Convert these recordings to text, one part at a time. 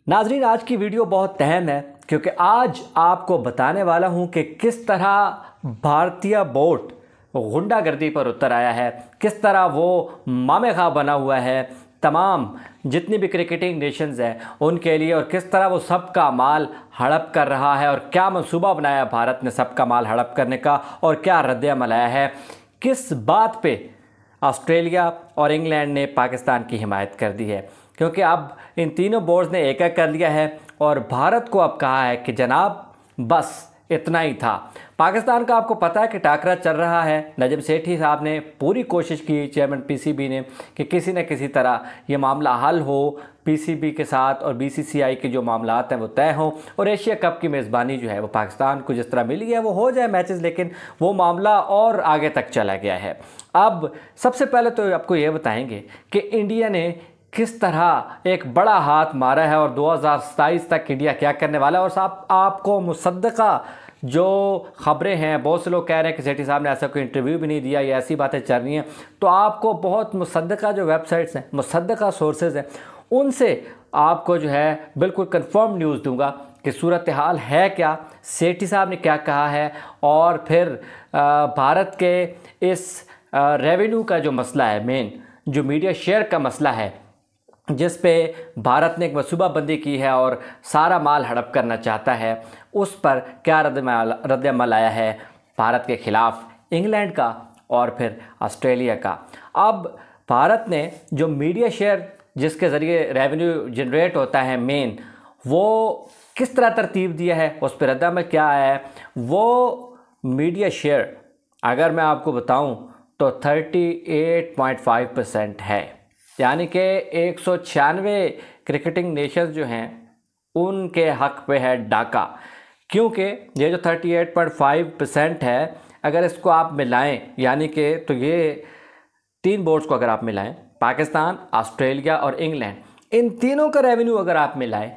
नाजरीन, आज की वीडियो बहुत अहम है क्योंकि आज आपको बताने वाला हूं कि किस तरह भारतीय बोर्ड गुंडागर्दी पर उतर आया है, किस तरह वो मामे खा बना हुआ है तमाम जितनी भी क्रिकेटिंग नेशंस हैं उनके लिए, और किस तरह वो सबका माल हड़प कर रहा है और क्या मंसूबा बनाया भारत ने सबका माल हड़प करने का और क्या रद्द-ए-अमल आया है, किस बात पे ऑस्ट्रेलिया और इंग्लैंड ने पाकिस्तान की हिमायत कर दी है। क्योंकि अब इन तीनों बोर्ड्स ने एक कर लिया है और भारत को अब कहा है कि जनाब बस इतना ही था। पाकिस्तान का आपको पता है कि टाकरा चल रहा है। नजम सेठी साहब ने पूरी कोशिश की, चेयरमैन पीसीबी ने, कि किसी न किसी तरह ये मामला हल हो, पीसीबी के साथ और बीसीसीआई के जो मामलात हैं वो तय हों और एशिया कप की मेज़बानी जो है वो पाकिस्तान को जिस तरह मिली है वो हो जाए मैचेस, लेकिन वो मामला और आगे तक चला गया है। अब सबसे पहले तो आपको ये बताएंगे कि इंडिया ने किस तरह एक बड़ा हाथ मारा है और 2027 तक इंडिया क्या करने वाला है। और साहब आपको मुसद्दका जो ख़बरें हैं, बहुत से लोग कह रहे हैं कि सेठी साहब ने ऐसा कोई इंटरव्यू भी नहीं दिया, ये ऐसी बातें चल रही हैं, तो आपको बहुत मुसद्दका जो वेबसाइट्स हैं, मुसद्दका सोर्सेज हैं, उनसे आपको जो है बिल्कुल कंफर्म न्यूज़ दूंगा कि सूरत हाल है क्या, सेठी साहब ने क्या कहा है, और फिर भारत के इस रेवेन्यू का जो मसला है, मेन जो मीडिया शेयर का मसला है, जिस पे भारत ने एक मनसूबाबंदी की है और सारा माल हड़प करना चाहता है, उस पर क्या रद्द-ए-अमल आया है भारत के ख़िलाफ़ इंग्लैंड का और फिर ऑस्ट्रेलिया का। अब भारत ने जो मीडिया शेयर जिसके ज़रिए रेवेन्यू जनरेट होता है मेन, वो किस तरह तरतीब दिया है, उस पर रद्द-ए-अमल क्या आया है। वो मीडिया शेयर अगर मैं आपको बताऊं तो 38.5% है, यानी कि 196 क्रिकेटिंग नेशंस जो हैं उनके हक़ पे है डाका। क्योंकि ये जो 38.5% है, अगर इसको आप मिलाएं, यानी कि तो ये तीन बोर्ड्स को अगर आप मिलाएं, पाकिस्तान, ऑस्ट्रेलिया और इंग्लैंड, इन तीनों का रेवेन्यू अगर आप मिलाएं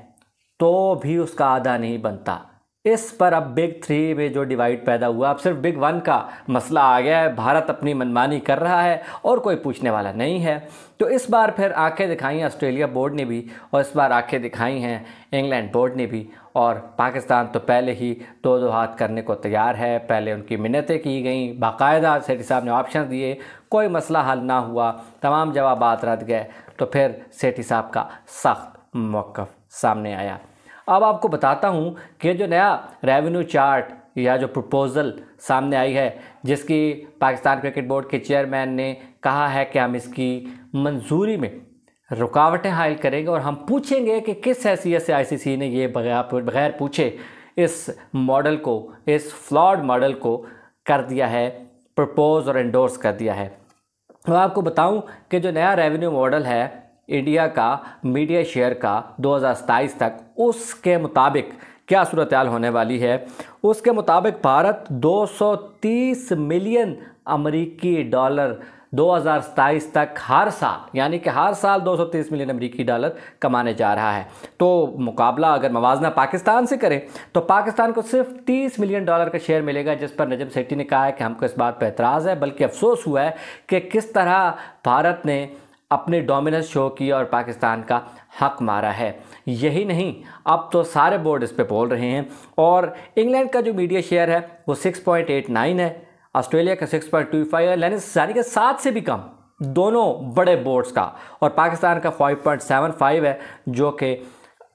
तो भी उसका आधा नहीं बनता। इस पर अब बिग थ्री में जो डिवाइड पैदा हुआ, अब सिर्फ बिग वन का मसला आ गया है। भारत अपनी मनमानी कर रहा है और कोई पूछने वाला नहीं है। तो इस बार फिर आंखें दिखाई ऑस्ट्रेलिया बोर्ड ने भी, और इस बार आंखें दिखाई हैं इंग्लैंड बोर्ड ने भी। और पाकिस्तान तो पहले ही दो हाथ करने को तैयार है। पहले उनकी मिन्नतें की गई, बाकायदा सेठी साहब ने ऑप्शन दिए, कोई मसला हल ना हुआ, तमाम जवाबात रद्द गए, तो फिर सेठी साहब का सख्त मौक़िफ़ सामने आया। अब आपको बताता हूँ कि जो नया रेवेन्यू चार्ट या जो प्रपोज़ल सामने आई है, जिसकी पाकिस्तान क्रिकेट बोर्ड के चेयरमैन ने कहा है कि हम इसकी मंजूरी में रुकावटें हायल करेंगे और हम पूछेंगे कि किस हैसियत से आईसीसी ने ये बगैर पूछे इस मॉडल को, इस फ्लॉड मॉडल को कर दिया है, प्रपोज और एंडोर्स कर दिया है। मैं आपको बताऊं कि जो नया रेवेन्यू मॉडल है इंडिया का मीडिया शेयर का 2027 तक, उसके मुताबिक क्या सूरत हाल होने वाली है। उसके मुताबिक भारत 230 मिलियन अमेरिकी डॉलर 2027 तक हर साल, यानी कि हर साल 230 मिलियन अमेरिकी डॉलर कमाने जा रहा है। तो मुकाबला अगर मवाजना पाकिस्तान से करें तो पाकिस्तान को सिर्फ 30 मिलियन डॉलर का शेयर मिलेगा, जिस पर नजम सेठी ने कहा है कि हमको इस बात पर एतराज़ है, बल्कि अफसोस हुआ है कि किस तरह भारत ने अपने डोमिनेंस शो किया और पाकिस्तान का हक मारा है। यही नहीं, अब तो सारे बोर्ड इस पे बोल रहे हैं। और इंग्लैंड का जो मीडिया शेयर है वो 6.89 है, ऑस्ट्रेलिया का 6.25 है, यानी कि 7 से भी कम दोनों बड़े बोर्ड्स का, और पाकिस्तान का 5.75 है, जो कि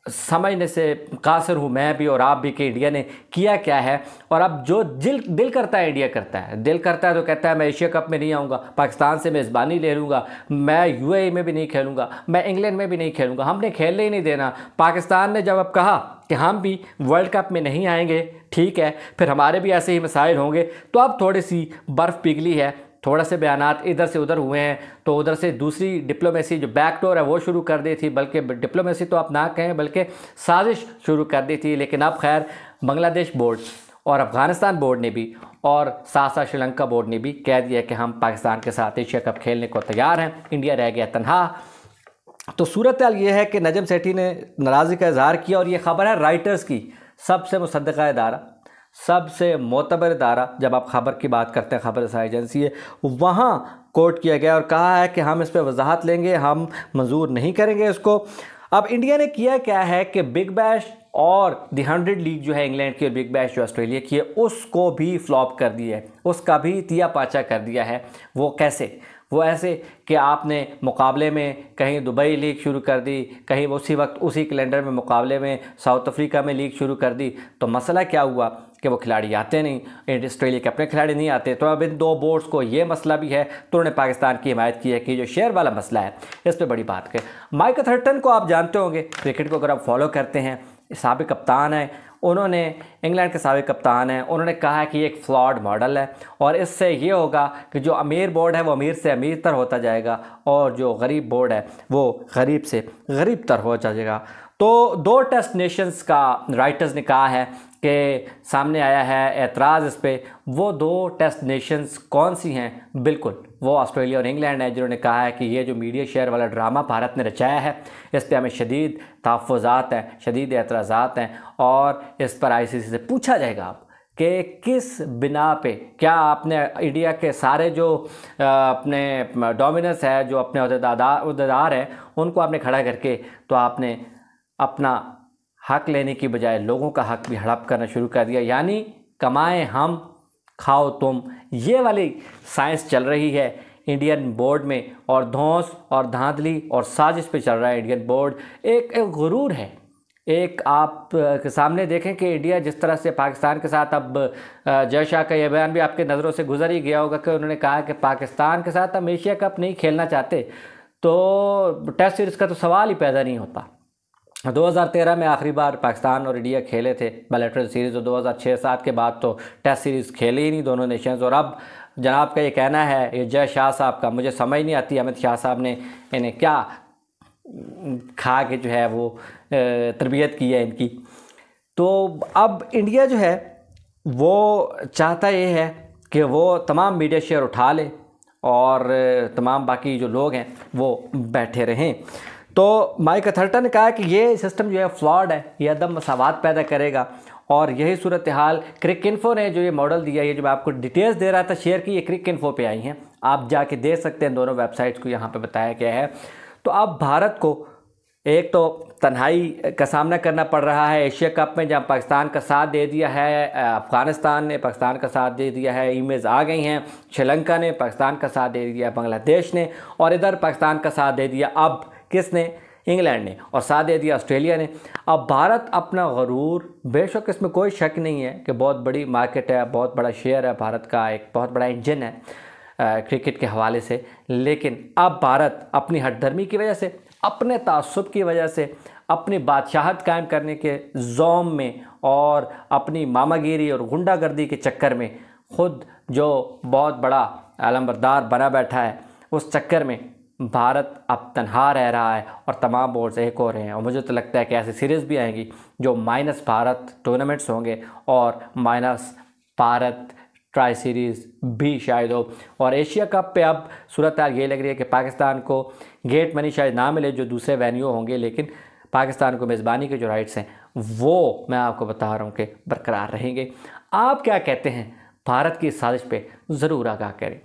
समझने से कासिर हूँ मैं भी और आप भी कि इंडिया ने किया क्या है। और अब जो दिल करता है इंडिया करता है, दिल करता है तो कहता है मैं एशिया कप में नहीं आऊँगा, पाकिस्तान से मेज़बानी ले लूँगा, मैं यूएई में भी नहीं खेलूँगा, मैं इंग्लैंड में भी नहीं खेलूँगा, हमने खेलने ही नहीं देना। पाकिस्तान ने जब अब कहा कि हम भी वर्ल्ड कप में नहीं आएंगे, ठीक है, फिर हमारे भी ऐसे ही मसाइल होंगे, तो अब थोड़ी सी बर्फ़ पिघली है, थोड़ा से बयानात इधर से उधर हुए हैं, तो उधर से दूसरी डिप्लोमेसी जो बैकडोर है वो शुरू कर दी थी, बल्कि डिप्लोमेसी तो आप ना कहें बल्कि साजिश शुरू कर दी थी। लेकिन अब खैर बांग्लादेश बोर्ड और अफ़गानिस्तान बोर्ड ने भी और साथ साथ श्रीलंका बोर्ड ने भी कह दिया कि हम पाकिस्तान के साथ एशिया कप खेलने को तैयार हैं, इंडिया रह गया तनहा। तो सूरत हाल ये है कि नजम सेठी ने नाराज़गी का इजहार किया, और ये ख़बर है राइटर्स की, सबसे मुसद्दका इदारा, सबसे मोतबर इदारा, जब आप ख़बर की बात करते हैं, ख़बर रसाई एजेंसी है, वहाँ कोट किया गया और कहा है कि हम इस पर वजाहत लेंगे, हम मंजूर नहीं करेंगे इसको। अब इंडिया ने किया क्या है कि बिग बैश और द 100 लीग जो है इंग्लैंड की और बिग बैश जो ऑस्ट्रेलिया की है उसको भी फ्लॉप कर दिया है, उसका भी तिया पाचा कर दिया है। वो कैसे? वो ऐसे कि आपने मुकाबले में कहीं दुबई लीग शुरू कर दी, कहीं उसी वक्त उसी कैलेंडर में मुकाबले में साउथ अफ्रीका में लीग शुरू कर दी। तो मसला क्या हुआ कि वो खिलाड़ी आते नहीं, ऑस्ट्रेलिया के अपने खिलाड़ी नहीं आते। तो अब इन दो बोर्ड्स को ये मसला भी है, तो उन्होंने पाकिस्तान की हिमायत की है कि जो शेयर वाला मसला है इस पर बड़ी बात करें। माइक अथर्टन को आप जानते होंगे, क्रिकेट को अगर आप फॉलो करते हैं, साबिक कप्तान है, उन्होंने इंग्लैंड के साबिक कप्तान हैं, उन्होंने कहा है कि ये एक फ्लॉड मॉडल है और इससे ये होगा कि जो अमीर बोर्ड है वो अमीर से अमीर तर होता जाएगा और जो गरीब बोर्ड है वो गरीब से गरीब तर हो जाएगा। तो दो टेस्ट नेशंस का राइटर्स ने कहा है कि सामने आया है एतराज़ इस पर। वो दो टेस्ट नेशंस कौन सी हैं? बिल्कुल वो ऑस्ट्रेलिया और इंग्लैंड है, जिन्होंने कहा है कि ये जो मीडिया शेयर वाला ड्रामा भारत ने रचाया है इस पर हमें शदीद तहफ़्फ़ुज़ात हैं, शदीद एतराज़ात हैं और इस पर ICC से पूछा जाएगा अब कि किस बिना पे, क्या आपने इंडिया के सारे जो अपने डोमिनेंस है, जो अपने अहदेदार हैं उनको आपने खड़ा करके तो आपने अपना हक लेने की बजाय लोगों का हक भी हड़प करना शुरू कर दिया। यानी कमाएं हम खाओ तुम, ये वाली साइंस चल रही है इंडियन बोर्ड में और धौंस और धांधली और साजिश पे चल रहा है इंडियन बोर्ड। एक गुरूर है। एक आप के सामने देखें कि इंडिया जिस तरह से पाकिस्तान के साथ, अब जय शाह का यह बयान भी आपके नज़रों से गुजर ही गया होगा कि उन्होंने कहा कि पाकिस्तान के साथ हम एशिया कप नहीं खेलना चाहते, तो टेस्ट सीरीज़ का तो सवाल ही पैदा नहीं होता। 2013 में आखिरी बार पाकिस्तान और इंडिया खेले थे बायलैटरल सीरीज़, और 2006-07 के बाद तो टेस्ट सीरीज़ खेले ही नहीं दोनों नेशंस। और अब जनाब का ये कहना है, ये जय शाह साहब का, मुझे समझ नहीं आती अमित शाह साहब ने इन्हें क्या खा के जो है वो तरबियत की है इनकी। तो अब इंडिया जो है वो चाहता ये है कि वो तमाम मीडिया शेयर उठा ले और तमाम बाकी जो लोग हैं वो बैठे रहें। तो माइक अथर्टन ने कहा कि ये सिस्टम जो है फ्लॉड है, ये अदम मसावात पैदा करेगा और यही सूरत हाल क्रिक इन्फो ने जो ये मॉडल दिया, ये जो मैं आपको डिटेल्स दे रहा था शेयर की, ये क्रिक इन्फो पे आई हैं, आप जाके देख सकते हैं, दोनों वेबसाइट्स को यहाँ पे बताया गया है। तो अब भारत को एक तो तन्हाई का सामना करना पड़ रहा है एशिया कप में, जहाँ पाकिस्तान का साथ दे दिया है, अफ़गानिस्तान ने पाकिस्तान का साथ दे दिया है, ईमेल्स आ गई हैं, श्रीलंका ने पाकिस्तान का साथ दे दिया, बांग्लादेश ने, और इधर पाकिस्तान का साथ दे दिया अब किसने? इंग्लैंड ने, और साथ दे दिया ऑस्ट्रेलिया ने। अब भारत अपना गरूर, बेशक इसमें कोई शक नहीं है कि बहुत बड़ी मार्केट है, बहुत बड़ा शेयर है, भारत का एक बहुत बड़ा इंजन है क्रिकेट के हवाले से, लेकिन अब भारत अपनी हठधर्मी की वजह से, अपने तासुब की वजह से, अपनी बादशाहत कायम करने के ज़ौम में और अपनी मामागिरी और गुंडागर्दी के चक्कर में ख़ुद जो बहुत बड़ा अलमबरदार बना बैठा है, उस चक्कर में भारत अब तनहा रह रहा है और तमाम बोर्ड्स एक हो रहे हैं। और मुझे तो लगता है कि ऐसी सीरीज़ भी आएंगी जो माइनस भारत टूर्नामेंट्स होंगे और माइनस भारत ट्राई सीरीज़ भी शायद हो। और एशिया कप पे अब सूरत हाल ये लग रही है कि पाकिस्तान को गेट मनी शायद ना मिले जो दूसरे वेन्यू होंगे, लेकिन पाकिस्तान को मेज़बानी के जो राइट्स हैं वो मैं आपको बता रहा हूँ कि बरकरार रहेंगे। आप क्या कहते हैं? भारत की इस साजिश पे ज़रूर आगाह करें।